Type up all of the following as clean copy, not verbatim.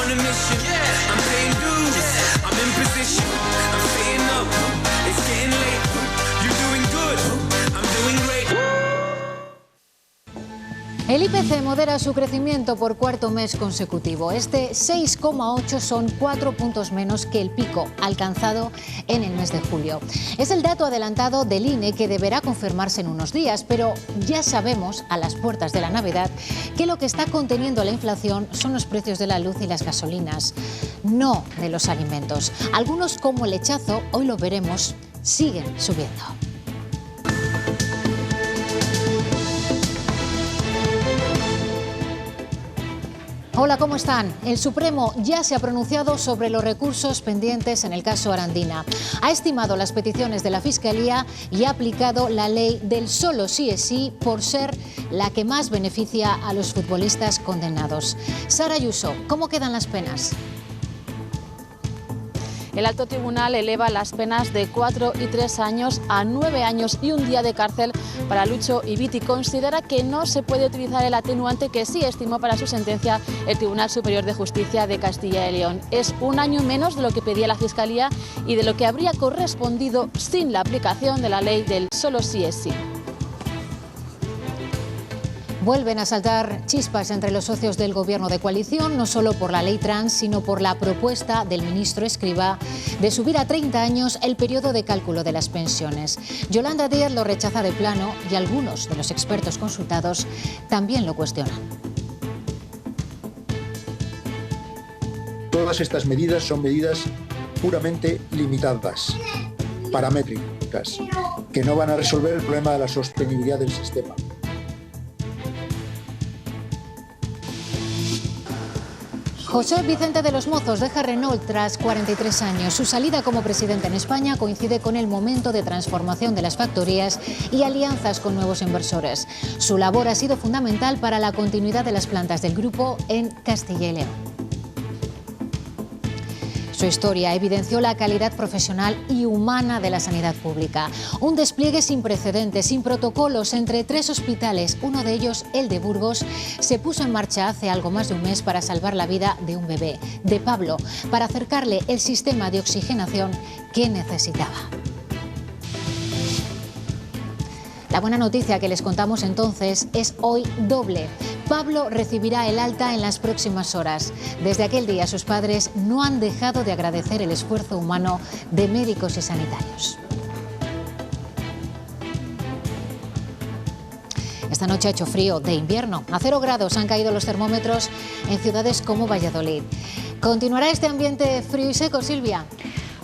on a mission. I'm paying dues, I'm in position, I'm staying up, it's getting late. You're doing good, I'm doing great. El IPC modera su crecimiento por cuarto mes consecutivo. Este 6,8 son 4 puntos menos que el pico alcanzado en el mes de julio. Es el dato adelantado del INE que deberá confirmarse en unos días, pero ya sabemos, a las puertas de la Navidad, que lo que está conteniendo la inflación son los precios de la luz y las gasolinas, no de los alimentos. Algunos, como el lechazo, hoy lo veremos, siguen subiendo. Hola, ¿cómo están? El Supremo ya se ha pronunciado sobre los recursos pendientes en el caso Arandina. Ha estimado las peticiones de la Fiscalía y ha aplicado la ley del solo sí es sí por ser la que más beneficia a los futbolistas condenados. Sara Ayuso, ¿cómo quedan las penas? El alto tribunal eleva las penas de 4 y 3 años a 9 años y un día de cárcel para Lucho Ibiti. Considera que no se puede utilizar el atenuante que sí estimó para su sentencia el Tribunal Superior de Justicia de Castilla y León. Es un año menos de lo que pedía la Fiscalía y de lo que habría correspondido sin la aplicación de la ley del solo sí es sí. Vuelven a saltar chispas entre los socios del gobierno de coalición, no solo por la ley trans, sino por la propuesta del ministro Escrivá de subir a 30 años el periodo de cálculo de las pensiones. Yolanda Díaz lo rechaza de plano y algunos de los expertos consultados también lo cuestionan. Todas estas medidas son medidas puramente limitadas, paramétricas, que no van a resolver el problema de la sostenibilidad del sistema. José Vicente de los Mozos deja Renault tras 43 años. Su salida como presidente en España coincide con el momento de transformación de las factorías y alianzas con nuevos inversores. Su labor ha sido fundamental para la continuidad de las plantas del grupo en Castilla y León. Su historia evidenció la calidad profesional y humana de la sanidad pública. Un despliegue sin precedentes, sin protocolos, entre 3 hospitales, uno de ellos, el de Burgos, se puso en marcha hace algo más de un mes para salvar la vida de un bebé, de Pablo, para acercarle el sistema de oxigenación que necesitaba. La buena noticia que les contamos entonces es hoy doble. Pablo recibirá el alta en las próximas horas. Desde aquel día sus padres no han dejado de agradecer el esfuerzo humano de médicos y sanitarios. Esta noche ha hecho frío de invierno. A 0 grados han caído los termómetros en ciudades como Valladolid. ¿Continuará este ambiente frío y seco, Silvia?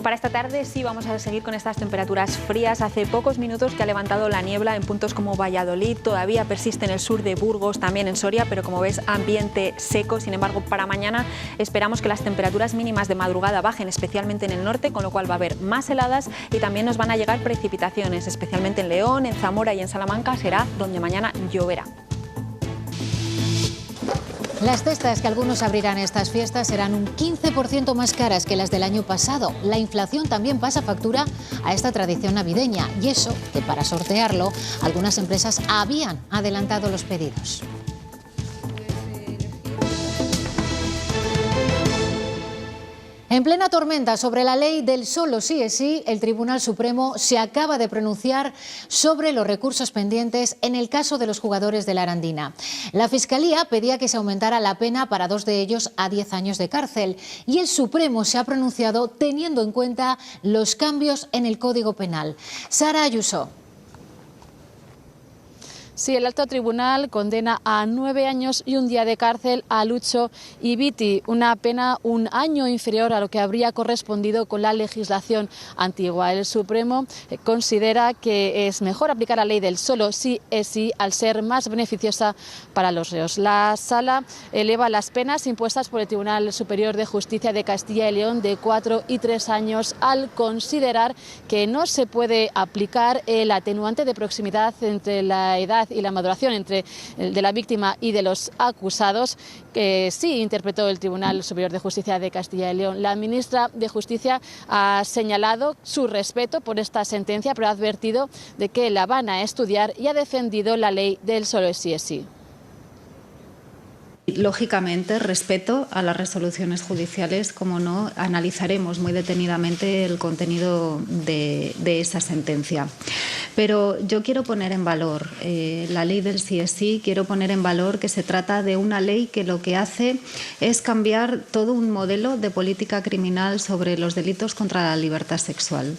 Para esta tarde sí vamos a seguir con estas temperaturas frías. Hace pocos minutos que ha levantado la niebla en puntos como Valladolid, todavía persiste en el sur de Burgos, también en Soria, pero como ves, ambiente seco. Sin embargo, para mañana esperamos que las temperaturas mínimas de madrugada bajen, especialmente en el norte, con lo cual va a haber más heladas y también nos van a llegar precipitaciones, especialmente en León, en Zamora y en Salamanca, será donde mañana lloverá. Las cestas que algunos abrirán estas fiestas serán un 15% más caras que las del año pasado. La inflación también pasa factura a esta tradición navideña y eso que para sortearlo algunas empresas habían adelantado los pedidos. En plena tormenta sobre la ley del solo sí es sí, el Tribunal Supremo se acaba de pronunciar sobre los recursos pendientes en el caso de los jugadores de la Arandina. La Fiscalía pedía que se aumentara la pena para 2 de ellos a 10 años de cárcel y el Supremo se ha pronunciado teniendo en cuenta los cambios en el Código Penal. Sara Ayuso. Sí, el alto tribunal condena a 9 años y un día de cárcel a Lucho Ibiti, una pena un año inferior a lo que habría correspondido con la legislación antigua. El Supremo considera que es mejor aplicar la ley del solo sí es sí al ser más beneficiosa para los reos. La Sala eleva las penas impuestas por el Tribunal Superior de Justicia de Castilla y León de 4 y 3 años al considerar que no se puede aplicar el atenuante de proximidad entre la edad y la maduración entre el de la víctima y de los acusados, que sí interpretó el Tribunal Superior de Justicia de Castilla y León. La ministra de Justicia ha señalado su respeto por esta sentencia, pero ha advertido de que la van a estudiar y ha defendido la ley del solo sí es sí. Lógicamente, respeto a las resoluciones judiciales, como no, analizaremos muy detenidamente el contenido de esa sentencia. Pero yo quiero poner en valor la ley del sí es sí, quiero poner en valor que se trata de una ley que lo que hace es cambiar todo un modelo de política criminal sobre los delitos contra la libertad sexual.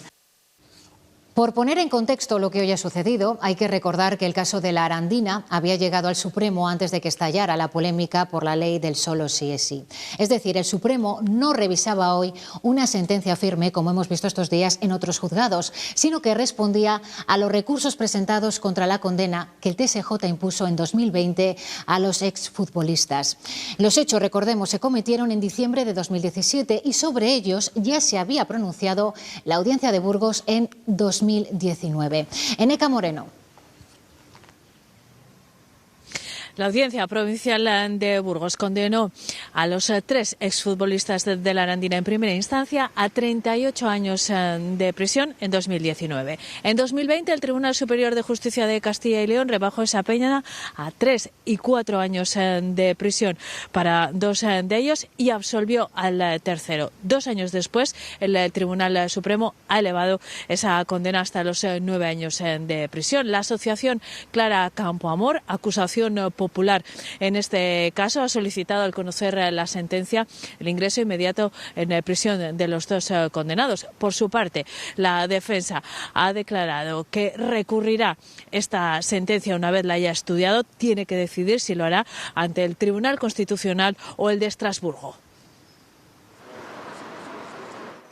Por poner en contexto lo que hoy ha sucedido, hay que recordar que el caso de la Arandina había llegado al Supremo antes de que estallara la polémica por la ley del solo sí es sí. Es decir, el Supremo no revisaba hoy una sentencia firme, como hemos visto estos días en otros juzgados, sino que respondía a los recursos presentados contra la condena que el TSJ impuso en 2020 a los exfutbolistas. Los hechos, recordemos, se cometieron en diciembre de 2017 y sobre ellos ya se había pronunciado la Audiencia de Burgos en 2019. Eneca Moreno. La Audiencia Provincial de Burgos condenó a los 3 exfutbolistas de la Arandina en primera instancia a 38 años de prisión en 2019. En 2020 el Tribunal Superior de Justicia de Castilla y León rebajó esa pena a 3 y 4 años de prisión para 2 de ellos y absolvió al tercero. 2 años después el Tribunal Supremo ha elevado esa condena hasta los 9 años de prisión. La asociación Clara Campoamor, acusación popular en este caso, ha solicitado al conocer la sentencia el ingreso inmediato en prisión de los 2 condenados. Por su parte, la defensa ha declarado que recurrirá esta sentencia una vez la haya estudiado. Tiene que decidir si lo hará ante el Tribunal Constitucional o el de Estrasburgo.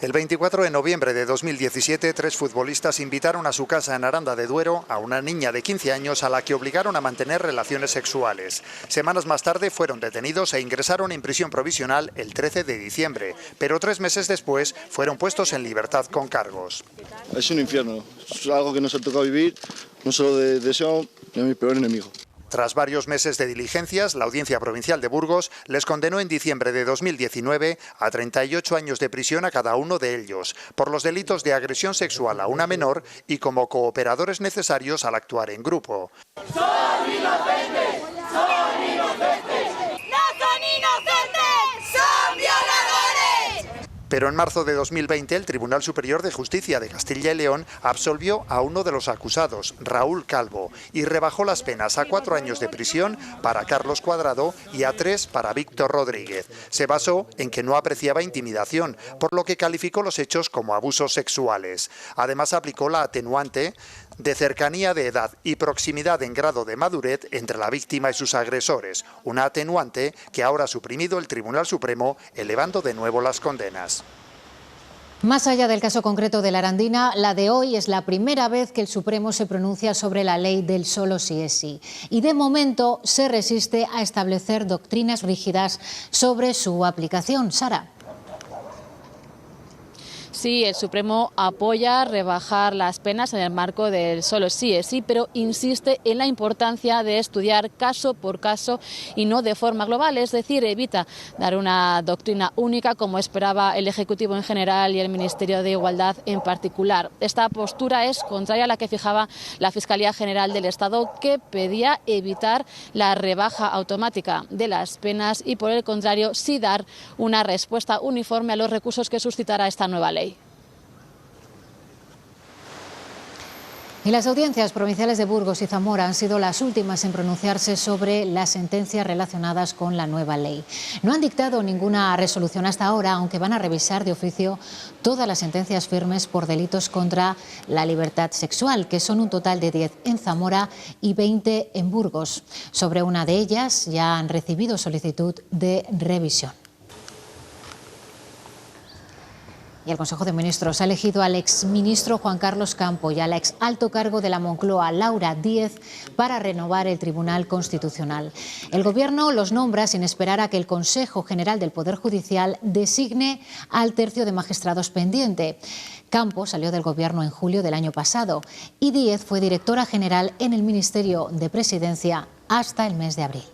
El 24 de noviembre de 2017, 3 futbolistas invitaron a su casa en Aranda de Duero a una niña de 15 años a la que obligaron a mantener relaciones sexuales. Semanas más tarde fueron detenidos e ingresaron en prisión provisional el 13 de diciembre, pero 3 meses después fueron puestos en libertad con cargos. Es un infierno, es algo que nos ha tocado vivir, no solo de deseo, ni a mi peor enemigo. Tras varios meses de diligencias, la Audiencia Provincial de Burgos les condenó en diciembre de 2019 a 38 años de prisión a cada uno de ellos, por los delitos de agresión sexual a una menor y como cooperadores necesarios al actuar en grupo. ¡Son inocentes! ¡Son inocentes! ¡No son inocentes! ¡Son violadores! Pero en marzo de 2020 el Tribunal Superior de Justicia de Castilla y León absolvió a uno de los acusados, Raúl Calvo, y rebajó las penas a 4 años de prisión para Carlos Cuadrado y a 3 para Víctor Rodríguez. Se basó en que no apreciaba intimidación, por lo que calificó los hechos como abusos sexuales. Además aplicó la atenuante de cercanía de edad y proximidad en grado de madurez entre la víctima y sus agresores, una atenuante que ahora ha suprimido el Tribunal Supremo, elevando de nuevo las condenas. Más allá del caso concreto de la Arandina, la de hoy es la primera vez que el Supremo se pronuncia sobre la ley del solo sí es sí. Y de momento se resiste a establecer doctrinas rígidas sobre su aplicación. Sara. Sí, el Supremo apoya rebajar las penas en el marco del solo sí es sí, pero insiste en la importancia de estudiar caso por caso y no de forma global, es decir, evita dar una doctrina única como esperaba el Ejecutivo en general y el Ministerio de Igualdad en particular. Esta postura es contraria a la que fijaba la Fiscalía General del Estado, que pedía evitar la rebaja automática de las penas y, por el contrario, sí dar una respuesta uniforme a los recursos que suscitará esta nueva ley. Y las audiencias provinciales de Burgos y Zamora han sido las últimas en pronunciarse sobre las sentencias relacionadas con la nueva ley. No han dictado ninguna resolución hasta ahora, aunque van a revisar de oficio todas las sentencias firmes por delitos contra la libertad sexual, que son un total de 10 en Zamora y 20 en Burgos. Sobre una de ellas ya han recibido solicitud de revisión. Y el Consejo de Ministros ha elegido al exministro Juan Carlos Campo y a la ex alto cargo de la Moncloa, Laura Díez, para renovar el Tribunal Constitucional. El Gobierno los nombra sin esperar a que el Consejo General del Poder Judicial designe al tercio de magistrados pendiente. Campo salió del Gobierno en julio del año pasado y Díez fue directora general en el Ministerio de Presidencia hasta el mes de abril.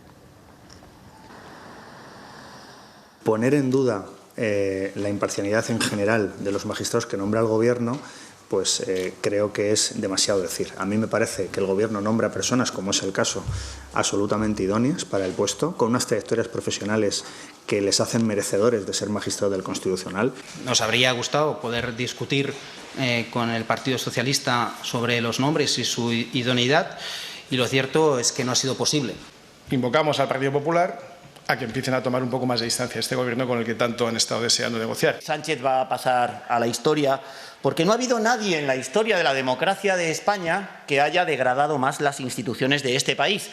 Poner en duda la imparcialidad en general de los magistrados que nombra el Gobierno pues creo que es demasiado decir. A mí me parece que el Gobierno nombra personas, como es el caso, absolutamente idóneas para el puesto, con unas trayectorias profesionales que les hacen merecedores de ser magistrados del Constitucional. Nos habría gustado poder discutir con el Partido Socialista sobre los nombres y su idoneidad, y lo cierto es que no ha sido posible. Invocamos al Partido Popular a que empiecen a tomar un poco más de distancia este gobierno con el que tanto han estado deseando negociar. Sánchez va a pasar a la historia porque no ha habido nadie en la historia de la democracia de España que haya degradado más las instituciones de este país.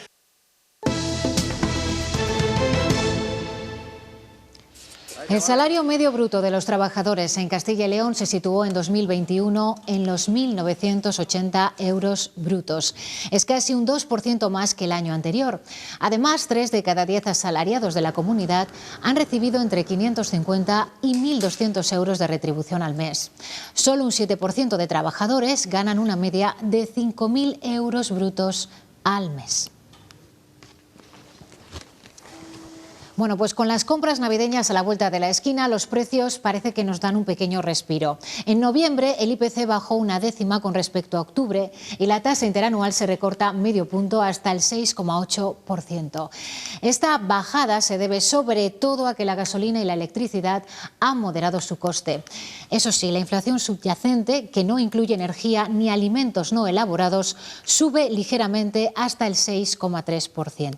El salario medio bruto de los trabajadores en Castilla y León se situó en 2021 en los 1.980 euros brutos. Es casi un 2% más que el año anterior. Además, 3 de cada 10 asalariados de la comunidad han recibido entre 550 y 1.200 euros de retribución al mes. Solo un 7% de trabajadores ganan una media de 5.000 euros brutos al mes. Bueno, pues con las compras navideñas a la vuelta de la esquina, los precios parece que nos dan un pequeño respiro. En noviembre el IPC bajó una décima con respecto a octubre y la tasa interanual se recorta medio punto hasta el 6,8%. Esta bajada se debe sobre todo a que la gasolina y la electricidad han moderado su coste. Eso sí, la inflación subyacente, que no incluye energía ni alimentos no elaborados, sube ligeramente hasta el 6,3%.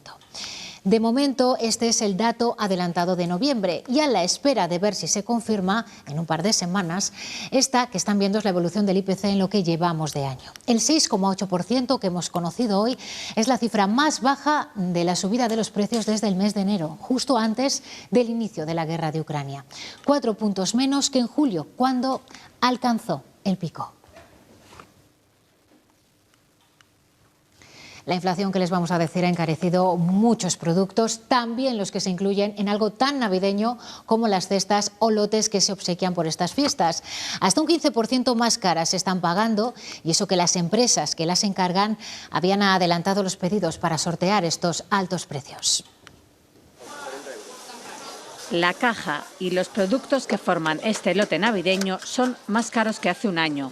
De momento, este es el dato adelantado de noviembre y a la espera de ver si se confirma en un par de semanas, esta que están viendo es la evolución del IPC en lo que llevamos de año. El 6,8% que hemos conocido hoy es la cifra más baja de la subida de los precios desde el mes de enero, justo antes del inicio de la guerra de Ucrania. 4 puntos menos que en julio, cuando alcanzó el pico. La inflación que les vamos a decir ha encarecido muchos productos, también los que se incluyen en algo tan navideño como las cestas o lotes que se obsequian por estas fiestas. Hasta un 15% más caras se están pagando, y eso que las empresas que las encargan habían adelantado los pedidos para sortear estos altos precios. La caja y los productos que forman este lote navideño son más caros que hace un año.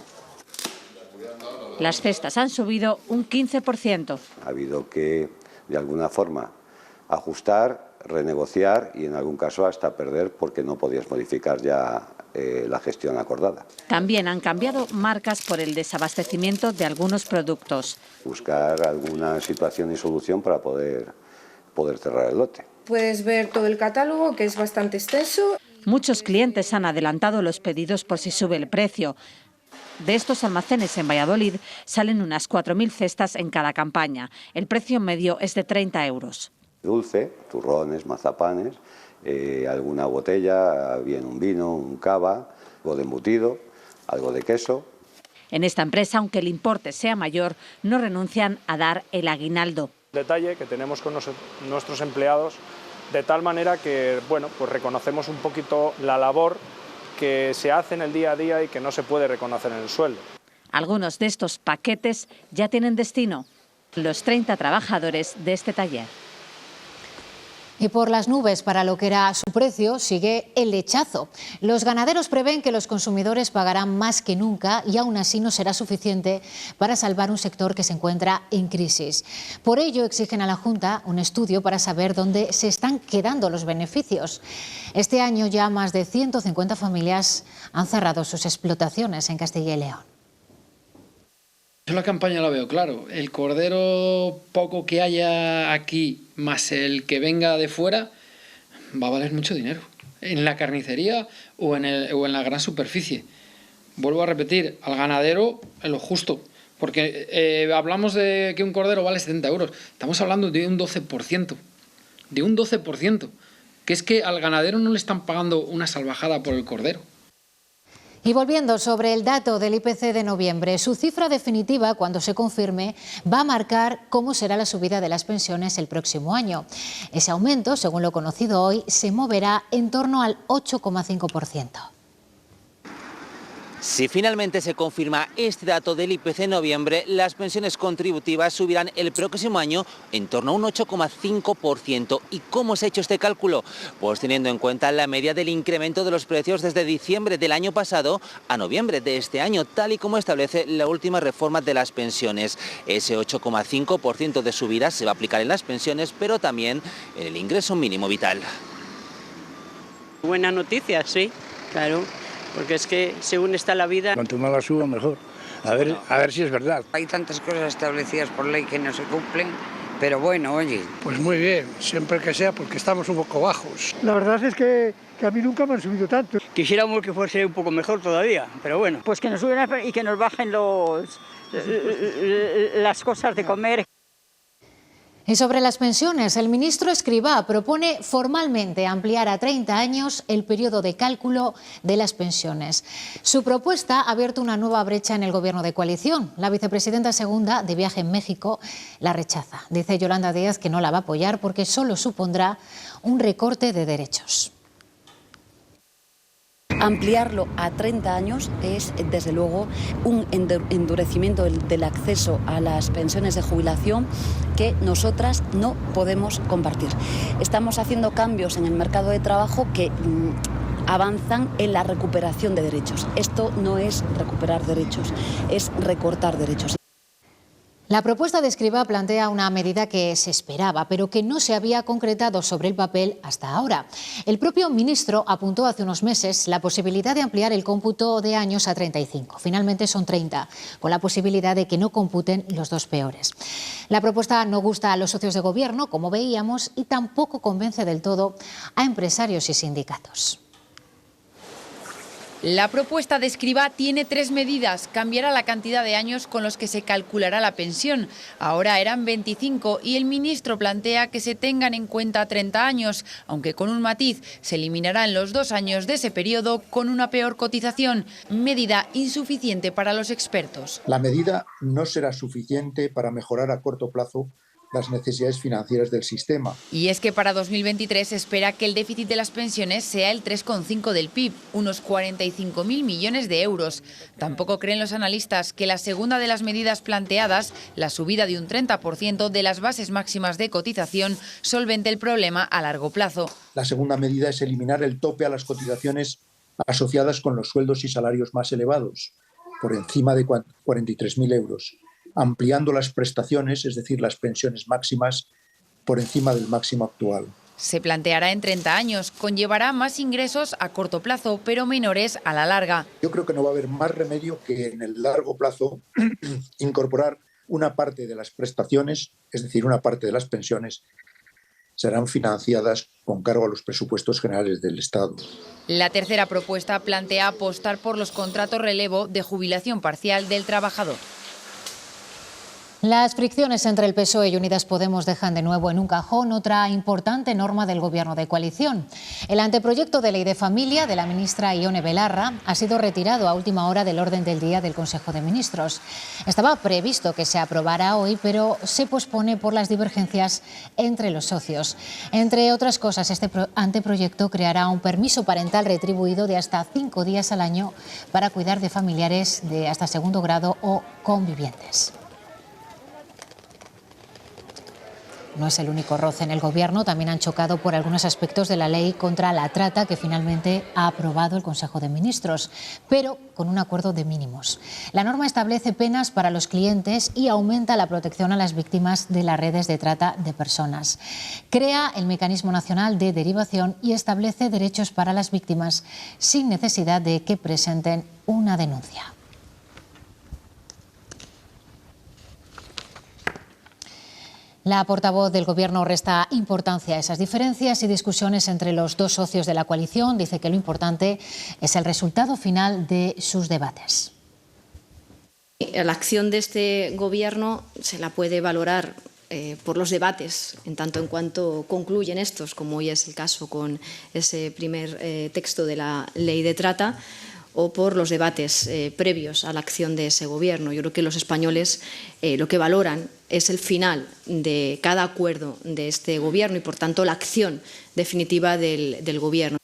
Las cestas han subido un 15%. Ha habido que, de alguna forma, ajustar, renegociar y, en algún caso, hasta perder porque no podías modificar ya la gestión acordada. También han cambiado marcas por el desabastecimiento de algunos productos. Buscar alguna situación y solución para poder cerrar el lote. Puedes ver todo el catálogo, que es bastante extenso. Muchos clientes han adelantado los pedidos por si sube el precio. De estos almacenes en Valladolid salen unas 4.000 cestas en cada campaña. El precio medio es de 30 euros. Dulce, turrones, mazapanes, alguna botella, bien un vino, un cava, algo de embutido, algo de queso. En esta empresa, aunque el importe sea mayor, no renuncian a dar el aguinaldo. Detalle que tenemos con nuestros empleados, de tal manera que, bueno, pues reconocemos un poquito la labor que se hace en el día a día y que no se puede reconocer en el sueldo. Algunos de estos paquetes ya tienen destino, los 30 trabajadores de este taller. Y por las nubes para lo que era su precio sigue el lechazo. Los ganaderos prevén que los consumidores pagarán más que nunca y aún así no será suficiente para salvar un sector que se encuentra en crisis. Por ello exigen a la Junta un estudio para saber dónde se están quedando los beneficios. Este año ya más de 150 familias han cerrado sus explotaciones en Castilla y León. Yo la campaña la veo claro. El cordero poco que haya aquí más el que venga de fuera va a valer mucho dinero. En la carnicería o en la gran superficie. Vuelvo a repetir, al ganadero en lo justo. Porque hablamos de que un cordero vale 70 euros. Estamos hablando de un 12%. De un 12%. Que es que al ganadero no le están pagando una salvajada por el cordero. Y volviendo sobre el dato del IPC de noviembre, su cifra definitiva, cuando se confirme, va a marcar cómo será la subida de las pensiones el próximo año. Ese aumento, según lo conocido hoy, se moverá en torno al 8,5%. Si finalmente se confirma este dato del IPC en noviembre, las pensiones contributivas subirán el próximo año en torno a un 8,5%. ¿Y cómo se ha hecho este cálculo? Pues teniendo en cuenta la media del incremento de los precios desde diciembre del año pasado a noviembre de este año, tal y como establece la última reforma de las pensiones. Ese 8,5% de subida se va a aplicar en las pensiones, pero también en el ingreso mínimo vital. Buena noticia, sí, claro. Porque es que según está la vida... Cuanto más la suba, mejor. A ver si es verdad. Hay tantas cosas establecidas por ley que no se cumplen, pero bueno, oye... Pues muy bien, siempre que sea, porque estamos un poco bajos. La verdad es que a mí nunca me han subido tanto. Quisiéramos que fuese un poco mejor todavía, pero bueno. Pues que nos suban y que nos bajen las cosas de comer. Y sobre las pensiones, el ministro Escrivá propone formalmente ampliar a 30 años el periodo de cálculo de las pensiones. Su propuesta ha abierto una nueva brecha en el gobierno de coalición. La vicepresidenta segunda, de viaje en México, la rechaza. Dice Yolanda Díaz que no la va a apoyar porque solo supondrá un recorte de derechos. Ampliarlo a 30 años es, desde luego, un endurecimiento del acceso a las pensiones de jubilación que nosotras no podemos compartir. Estamos haciendo cambios en el mercado de trabajo que avanzan en la recuperación de derechos. Esto no es recuperar derechos, es recortar derechos. La propuesta de Escrivá plantea una medida que se esperaba, pero que no se había concretado sobre el papel hasta ahora. El propio ministro apuntó hace unos meses la posibilidad de ampliar el cómputo de años a 35. Finalmente son 30, con la posibilidad de que no computen los dos peores. La propuesta no gusta a los socios de gobierno, como veíamos, y tampoco convence del todo a empresarios y sindicatos. La propuesta de Escrivá tiene 3 medidas. Cambiará la cantidad de años con los que se calculará la pensión. Ahora eran 25 y el ministro plantea que se tengan en cuenta 30 años, aunque con un matiz. Se eliminarán los 2 años de ese periodo con una peor cotización, medida insuficiente para los expertos. La medida no será suficiente para mejorar a corto plazo las necesidades financieras del sistema. Y es que para 2023 se espera que el déficit de las pensiones sea el 3,5 del PIB, unos 45.000 millones de euros. Tampoco creen los analistas que la segunda de las medidas planteadas, la subida de un 30% de las bases máximas de cotización, solvente el problema a largo plazo. La segunda medida es eliminar el tope a las cotizaciones asociadas con los sueldos y salarios más elevados, por encima de 43.000 euros. Ampliando las prestaciones, es decir, las pensiones máximas, por encima del máximo actual. Se planteará en 30 años, conllevará más ingresos a corto plazo, pero menores a la larga. Yo creo que no va a haber más remedio que en el largo plazo incorporar una parte de las prestaciones, es decir, una parte de las pensiones, serán financiadas con cargo a los presupuestos generales del Estado. La tercera propuesta plantea apostar por los contratos relevo de jubilación parcial del trabajador. Las fricciones entre el PSOE y Unidas Podemos dejan de nuevo en un cajón otra importante norma del gobierno de coalición. El anteproyecto de ley de familia de la ministra Ione Belarra ha sido retirado a última hora del orden del día del Consejo de Ministros. Estaba previsto que se aprobara hoy, pero se pospone por las divergencias entre los socios. Entre otras cosas, este anteproyecto creará un permiso parental retribuido de hasta 5 días al año para cuidar de familiares de hasta segundo grado o convivientes. No es el único roce en el Gobierno, también han chocado por algunos aspectos de la ley contra la trata que finalmente ha aprobado el Consejo de Ministros, pero con un acuerdo de mínimos. La norma establece penas para los clientes y aumenta la protección a las víctimas de las redes de trata de personas. Crea el Mecanismo Nacional de Derivación y establece derechos para las víctimas sin necesidad de que presenten una denuncia. La portavoz del Gobierno resta importancia a esas diferencias y discusiones entre los dos socios de la coalición. Dice que lo importante es el resultado final de sus debates. La acción de este Gobierno se la puede valorar por los debates, en tanto en cuanto concluyen estos, como hoy es el caso con ese primer texto de la ley de trata, o por los debates previos a la acción de ese Gobierno. Yo creo que los españoles lo que valoran es el final de cada acuerdo de este Gobierno y, por tanto, la acción definitiva del Gobierno.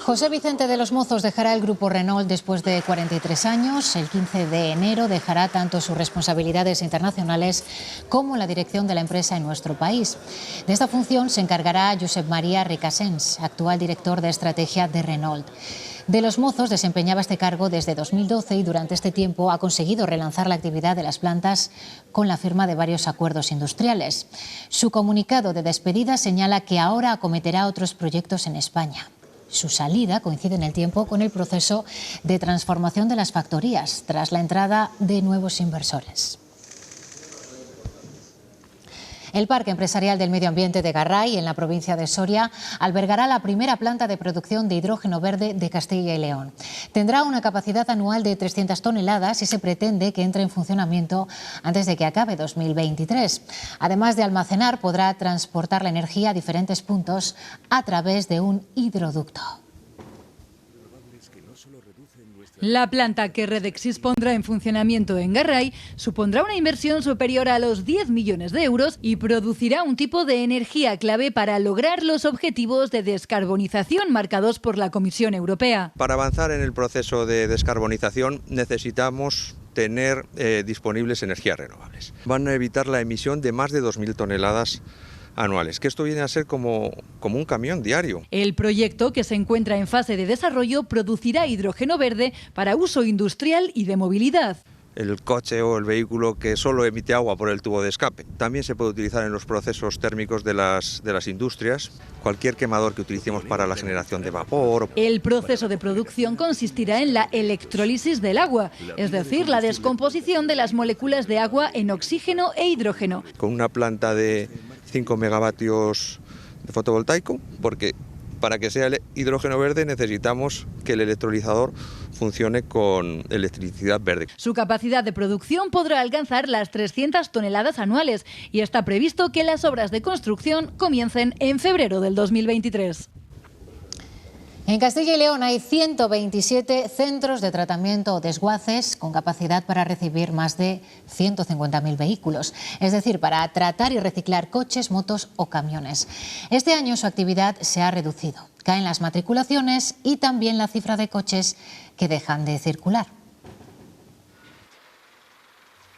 José Vicente de los Mozos dejará el grupo Renault después de 43 años. El 15 de enero dejará tanto sus responsabilidades internacionales como la dirección de la empresa en nuestro país. De esta función se encargará Josep María Recasens, actual director de estrategia de Renault. De los Mozos desempeñaba este cargo desde 2012 y durante este tiempo ha conseguido relanzar la actividad de las plantas con la firma de varios acuerdos industriales. Su comunicado de despedida señala que ahora acometerá otros proyectos en España. Su salida coincide en el tiempo con el proceso de transformación de las factorías, tras la entrada de nuevos inversores. El Parque Empresarial del Medio Ambiente de Garray, en la provincia de Soria, albergará la primera planta de producción de hidrógeno verde de Castilla y León. Tendrá una capacidad anual de 300 toneladas y se pretende que entre en funcionamiento antes de que acabe 2023. Además de almacenar, podrá transportar la energía a diferentes puntos a través de un hidroducto. La planta que Redexis pondrá en funcionamiento en Garray supondrá una inversión superior a los 10 millones de euros y producirá un tipo de energía clave para lograr los objetivos de descarbonización marcados por la Comisión Europea. Para avanzar en el proceso de descarbonización necesitamos tener disponibles energías renovables. Van a evitar la emisión de más de 2.000 toneladas anuales, que esto viene a ser como un camión diario. El proyecto, que se encuentra en fase de desarrollo, producirá hidrógeno verde para uso industrial y de movilidad. El coche o el vehículo que solo emite agua por el tubo de escape. También se puede utilizar en los procesos térmicos de las industrias, cualquier quemador que utilicemos para la generación de vapor. El proceso de producción consistirá en la electrólisis del agua, es decir, la descomposición de las moléculas de agua en oxígeno e hidrógeno. Con una planta de 5 megavatios de fotovoltaico, porque para que sea el hidrógeno verde necesitamos que el electrolizador funcione con electricidad verde. Su capacidad de producción podrá alcanzar las 300 toneladas anuales y está previsto que las obras de construcción comiencen en febrero del 2023. En Castilla y León hay 127 centros de tratamiento o desguaces con capacidad para recibir más de 150.000 vehículos, es decir, para tratar y reciclar coches, motos o camiones. Este año su actividad se ha reducido. Caen las matriculaciones y también la cifra de coches que dejan de circular.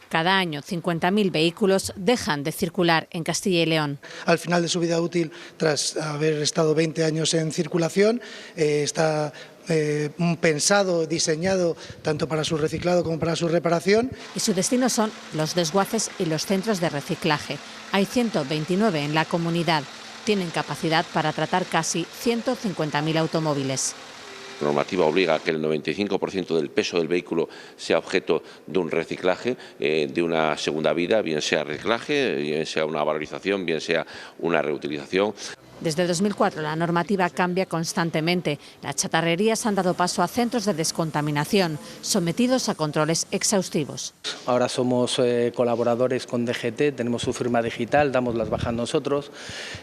Cada año 50.000 vehículos dejan de circular en Castilla y León. Al final de su vida útil, tras haber estado 20 años en circulación, está pensado, diseñado tanto para su reciclado como para su reparación. Y su destino son los desguaces y los centros de reciclaje. Hay 129 en la comunidad. Tienen capacidad para tratar casi 150.000 automóviles. La normativa obliga a que el 95% del peso del vehículo sea objeto de un reciclaje, de una segunda vida, bien sea reciclaje, bien sea una valorización, bien sea una reutilización. Desde 2004 la normativa cambia constantemente. Las chatarrerías han dado paso a centros de descontaminación, sometidos a controles exhaustivos. Ahora somos colaboradores con DGT, tenemos su firma digital, damos las bajas nosotros.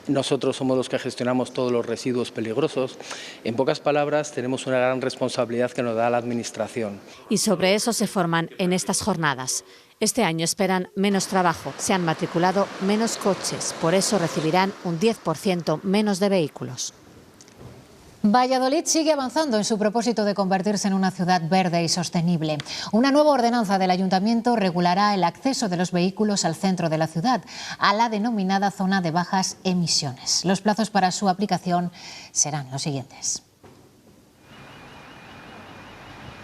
Nosotros somos los que gestionamos todos los residuos peligrosos. En pocas palabras, tenemos una gran responsabilidad que nos da la Administración. Y sobre eso se forman en estas jornadas. Este año esperan menos trabajo, se han matriculado menos coches, por eso recibirán un 10% menos de vehículos. Valladolid sigue avanzando en su propósito de convertirse en una ciudad verde y sostenible. Una nueva ordenanza del Ayuntamiento regulará el acceso de los vehículos al centro de la ciudad, a la denominada zona de bajas emisiones. Los plazos para su aplicación serán los siguientes.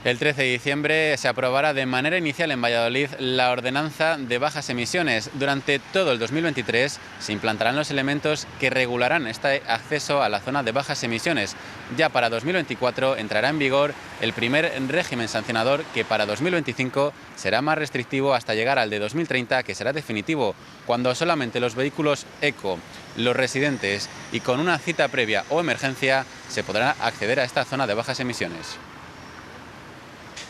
El 13 de diciembre se aprobará de manera inicial en Valladolid la ordenanza de bajas emisiones. Durante todo el 2023 se implantarán los elementos que regularán este acceso a la zona de bajas emisiones. Ya para 2024 entrará en vigor el primer régimen sancionador, que para 2025 será más restrictivo hasta llegar al de 2030, que será definitivo, cuando solamente los vehículos eco, los residentes y con una cita previa o emergencia se podrá acceder a esta zona de bajas emisiones.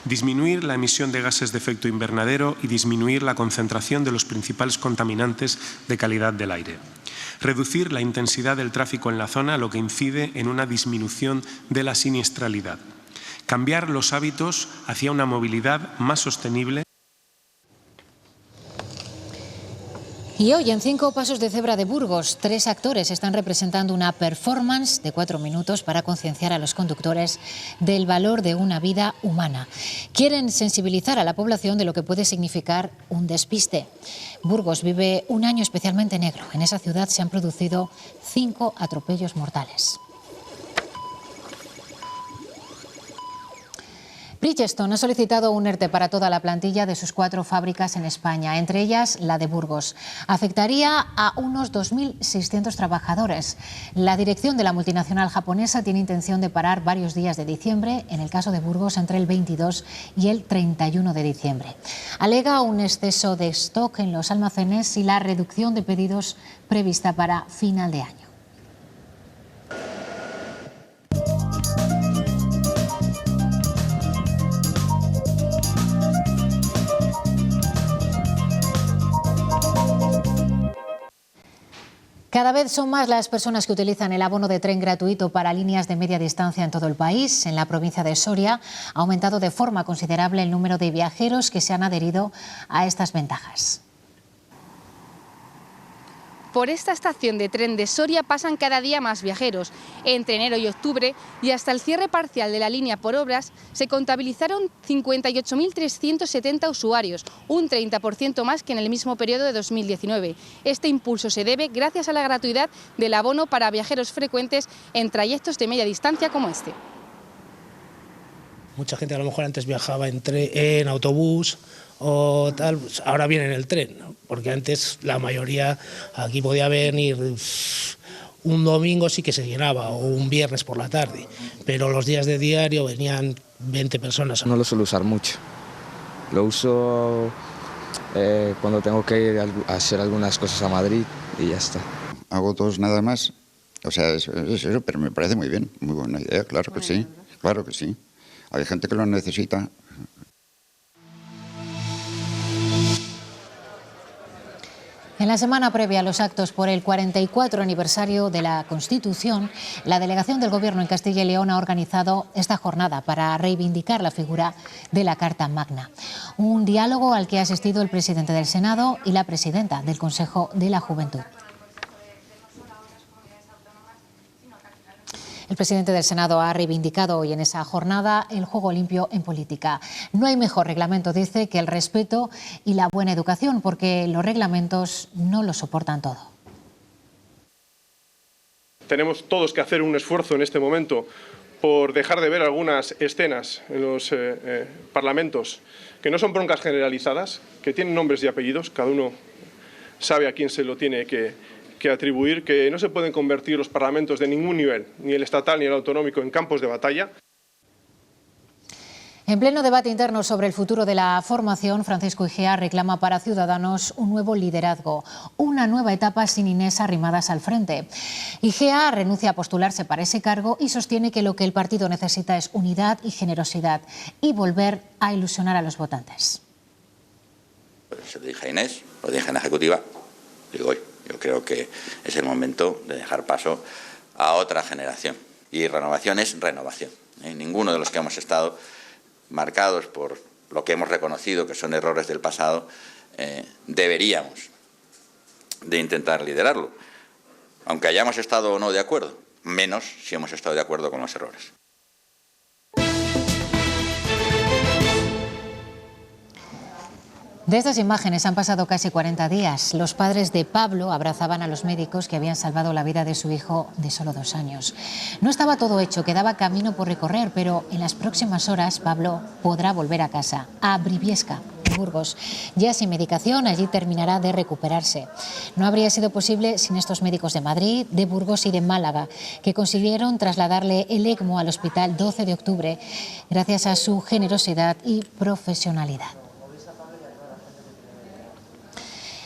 Disminuir la emisión de gases de efecto invernadero y disminuir la concentración de los principales contaminantes de calidad del aire. Reducir la intensidad del tráfico en la zona, lo que incide en una disminución de la siniestralidad. Cambiar los hábitos hacia una movilidad más sostenible. Y hoy en 5 pasos de cebra de Burgos, 3 actores están representando una performance de 4 minutos para concienciar a los conductores del valor de una vida humana. Quieren sensibilizar a la población de lo que puede significar un despiste. Burgos vive un año especialmente negro. En esa ciudad se han producido 5 atropellos mortales. Bridgestone ha solicitado un ERTE para toda la plantilla de sus 4 fábricas en España, entre ellas la de Burgos. Afectaría a unos 2.600 trabajadores. La dirección de la multinacional japonesa tiene intención de parar varios días de diciembre, en el caso de Burgos entre el 22 y el 31 de diciembre. Alega un exceso de stock en los almacenes y la reducción de pedidos prevista para final de año. Cada vez son más las personas que utilizan el abono de tren gratuito para líneas de media distancia en todo el país. En la provincia de Soria ha aumentado de forma considerable el número de viajeros que se han adherido a estas ventajas. Por esta estación de tren de Soria pasan cada día más viajeros. Entre enero y octubre y hasta el cierre parcial de la línea por obras se contabilizaron 58.370 usuarios, un 30% más que en el mismo periodo de 2019. Este impulso se debe gracias a la gratuidad del abono para viajeros frecuentes en trayectos de media distancia como este. Mucha gente a lo mejor antes viajaba en autobús o tal, pues ahora viene en el tren, ¿no? Porque antes la mayoría aquí podía venir un domingo sí que se llenaba o un viernes por la tarde, pero los días de diario venían 20 personas. No lo suelo usar mucho, lo uso cuando tengo que ir a hacer algunas cosas a Madrid y ya está. Hago 2 nada más, o sea, eso, pero me parece muy bien, muy buena idea, claro que sí, claro que sí. Hay gente que lo necesita. En la semana previa a los actos por el 44 aniversario de la Constitución, la delegación del Gobierno en Castilla y León ha organizado esta jornada para reivindicar la figura de la Carta Magna. Un diálogo al que ha asistido el presidente del Senado y la presidenta del Consejo de la Juventud. El presidente del Senado ha reivindicado hoy en esa jornada el juego limpio en política. No hay mejor reglamento, dice, que el respeto y la buena educación, porque los reglamentos no lo soportan todo. Tenemos todos que hacer un esfuerzo en este momento por dejar de ver algunas escenas en los parlamentos que no son broncas generalizadas, que tienen nombres y apellidos, cada uno sabe a quién se lo tiene que atribuir, que no se pueden convertir los parlamentos de ningún nivel, ni el estatal ni el autonómico, en campos de batalla. En pleno debate interno sobre el futuro de la formación, Francisco Igea reclama para Ciudadanos un nuevo liderazgo, una nueva etapa sin Inés Arrimadas al frente. Igea renuncia a postularse para ese cargo y sostiene que lo que el partido necesita es unidad y generosidad y volver a ilusionar a los votantes. Se lo dije a Inés, lo dije en la ejecutiva, digo hoy. Yo creo que es el momento de dejar paso a otra generación. Y renovación es renovación. Ninguno de los que hemos estado marcados por lo que hemos reconocido que son errores del pasado, deberíamos de intentar liderarlo. Aunque hayamos estado o no de acuerdo, menos si hemos estado de acuerdo con los errores. De estas imágenes han pasado casi 40 días. Los padres de Pablo abrazaban a los médicos que habían salvado la vida de su hijo de solo 2 años. No estaba todo hecho, quedaba camino por recorrer, pero en las próximas horas Pablo podrá volver a casa, a Briviesca, en Burgos. Ya sin medicación, allí terminará de recuperarse. No habría sido posible sin estos médicos de Madrid, de Burgos y de Málaga, que consiguieron trasladarle el ECMO al hospital 12 de octubre gracias a su generosidad y profesionalidad.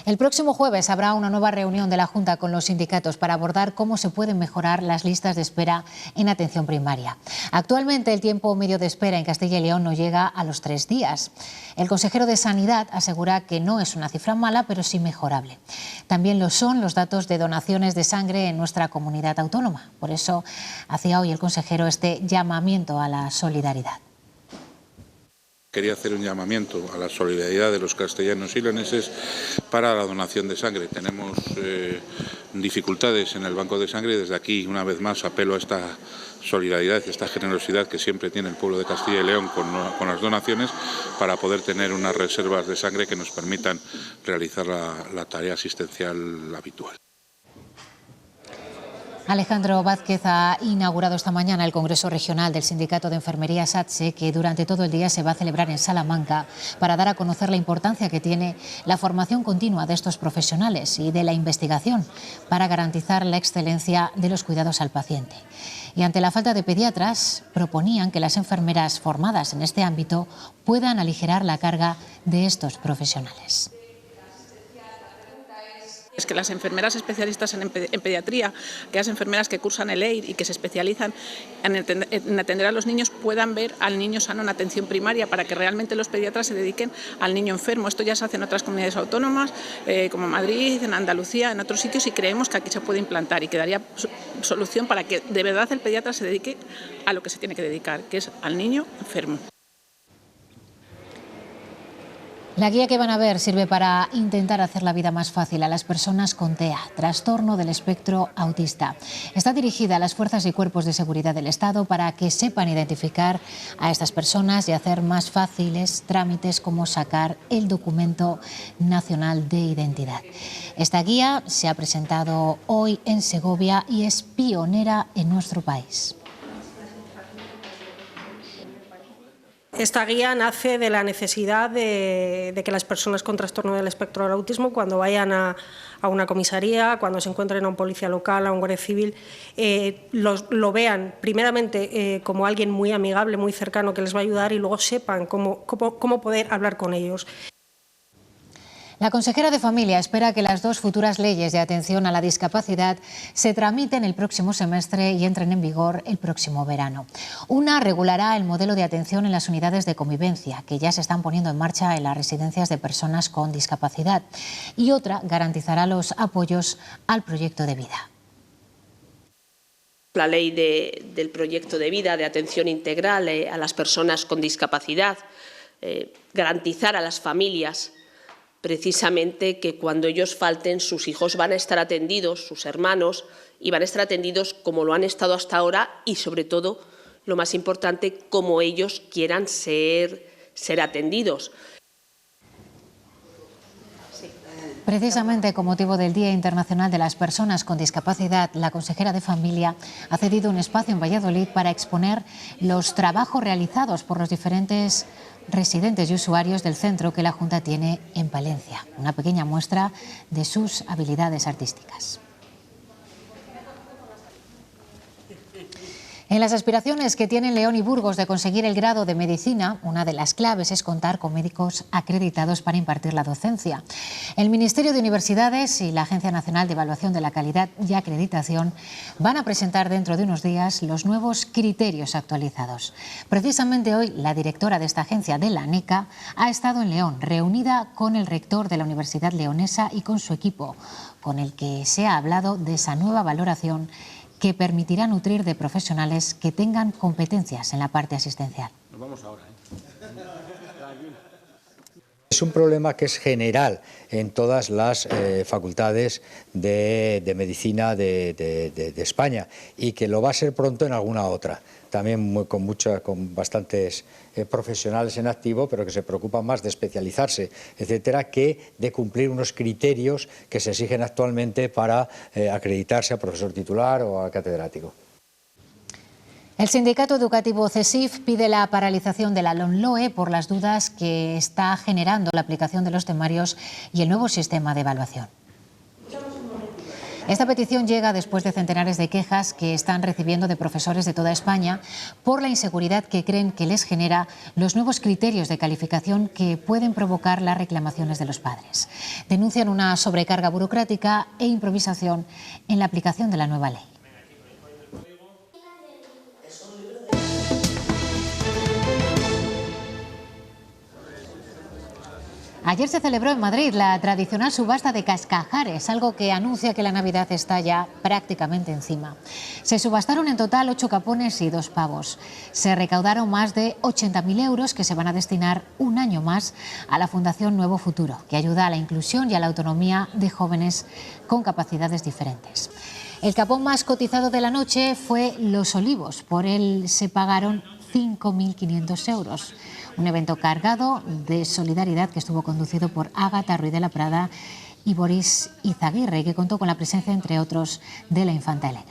El próximo jueves habrá una nueva reunión de la Junta con los sindicatos para abordar cómo se pueden mejorar las listas de espera en atención primaria. Actualmente el tiempo medio de espera en Castilla y León no llega a los 3 días. El consejero de Sanidad asegura que no es una cifra mala, pero sí mejorable. También lo son los datos de donaciones de sangre en nuestra comunidad autónoma. Por eso hacía hoy el consejero este llamamiento a la solidaridad. Quería hacer un llamamiento a la solidaridad de los castellanos y leoneses para la donación de sangre. Tenemos dificultades en el banco de sangre y desde aquí, una vez más, apelo a esta solidaridad y esta generosidad que siempre tiene el pueblo de Castilla y León con las donaciones para poder tener unas reservas de sangre que nos permitan realizar la tarea asistencial habitual. Alejandro Vázquez ha inaugurado esta mañana el Congreso Regional del Sindicato de Enfermería SATSE, que durante todo el día se va a celebrar en Salamanca para dar a conocer la importancia que tiene la formación continua de estos profesionales y de la investigación para garantizar la excelencia de los cuidados al paciente. Y ante la falta de pediatras, proponían que las enfermeras formadas en este ámbito puedan aligerar la carga de estos profesionales. Es que las enfermeras especialistas en pediatría, aquellas enfermeras que cursan el EIR y que se especializan en atender a los niños, puedan ver al niño sano en atención primaria para que realmente los pediatras se dediquen al niño enfermo. Esto ya se hace en otras comunidades autónomas, como Madrid, en Andalucía, en otros sitios, y creemos que aquí se puede implantar y que daría solución para que de verdad el pediatra se dedique a lo que se tiene que dedicar, que es al niño enfermo. La guía que van a ver sirve para intentar hacer la vida más fácil a las personas con TEA, trastorno del espectro autista. Está dirigida a las fuerzas y cuerpos de seguridad del Estado para que sepan identificar a estas personas y hacer más fáciles trámites como sacar el documento nacional de identidad. Esta guía se ha presentado hoy en Segovia y es pionera en nuestro país. Esta guía nace de la necesidad de que las personas con trastorno del espectro del autismo, cuando vayan a una comisaría, cuando se encuentren a un policía local, a un guardia civil, lo vean primeramente como alguien muy amigable, muy cercano, que les va a ayudar, y luego sepan cómo poder hablar con ellos. La consejera de Familia espera que las dos futuras leyes de atención a la discapacidad se tramiten el próximo semestre y entren en vigor el próximo verano. Una regulará el modelo de atención en las unidades de convivencia, que ya se están poniendo en marcha en las residencias de personas con discapacidad, y otra garantizará los apoyos al proyecto de vida. La ley del proyecto de vida de atención integral a las personas con discapacidad, garantizar a las familias precisamente que cuando ellos falten sus hijos van a estar atendidos, sus hermanos, y van a estar atendidos como lo han estado hasta ahora y, sobre todo, lo más importante, como ellos quieran ser atendidos. Precisamente con motivo del Día Internacional de las Personas con Discapacidad, la consejera de Familia ha cedido un espacio en Valladolid para exponer los trabajos realizados por los diferentes residentes y usuarios del centro que la Junta tiene en Palencia. Una pequeña muestra de sus habilidades artísticas. En las aspiraciones que tienen León y Burgos de conseguir el grado de medicina, una de las claves es contar con médicos acreditados para impartir la docencia. El Ministerio de Universidades y la Agencia Nacional de Evaluación de la Calidad y Acreditación van a presentar dentro de unos días los nuevos criterios actualizados. Precisamente hoy, la directora de esta agencia, de la ANECA, ha estado en León, reunida con el rector de la Universidad Leonesa y con su equipo, con el que se ha hablado de esa nueva valoración que permitirá nutrir de profesionales que tengan competencias en la parte asistencial. Nos vamos ahora, Es un problema que es general en todas las facultades de medicina de España y que lo va a ser pronto en alguna otra. También con bastantes profesionales en activo, pero que se preocupan más de especializarse, etcétera, que de cumplir unos criterios que se exigen actualmente para acreditarse a profesor titular o a catedrático. El sindicato educativo CESIF pide la paralización de la LOMLOE por las dudas que está generando la aplicación de los temarios y el nuevo sistema de evaluación. Esta petición llega después de centenares de quejas que están recibiendo de profesores de toda España por la inseguridad que creen que les genera los nuevos criterios de calificación que pueden provocar las reclamaciones de los padres. Denuncian una sobrecarga burocrática e improvisación en la aplicación de la nueva ley. Ayer se celebró en Madrid la tradicional subasta de cascajares, algo que anuncia que la Navidad está ya prácticamente encima. Se subastaron en total 8 capones y 2 pavos. Se recaudaron más de 80.000 euros que se van a destinar un año más a la Fundación Nuevo Futuro, que ayuda a la inclusión y a la autonomía de jóvenes con capacidades diferentes. El capón más cotizado de la noche fue Los Olivos. Por él se pagaron 5.500 euros. Un evento cargado de solidaridad que estuvo conducido por Ágata Ruiz de la Prada y Boris Izaguirre, que contó con la presencia, entre otros, de la infanta Elena.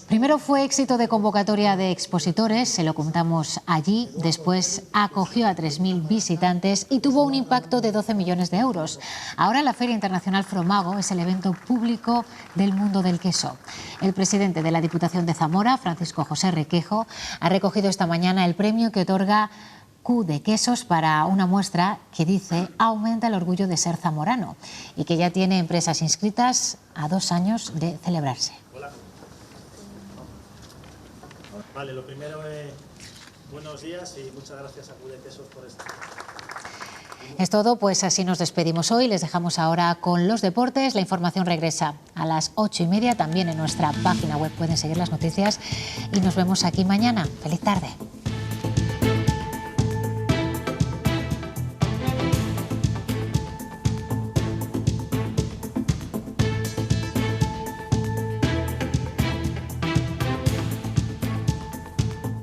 Primero fue éxito de convocatoria de expositores, se lo contamos allí, después acogió a 3.000 visitantes y tuvo un impacto de 12 millones de euros. Ahora la Feria Internacional Fromago es el evento público del mundo del queso. El presidente de la Diputación de Zamora, Francisco José Requejo, ha recogido esta mañana el premio que otorga Q de Quesos para una muestra que dice aumenta el orgullo de ser zamorano y que ya tiene empresas inscritas a 2 años de celebrarse. Vale, lo primero es buenos días y muchas gracias a Q de Quesos por esto. Es todo, pues así nos despedimos hoy. Les dejamos ahora con los deportes. La información regresa a las 8:30. También en nuestra página web pueden seguir las noticias y nos vemos aquí mañana. ¡Feliz tarde!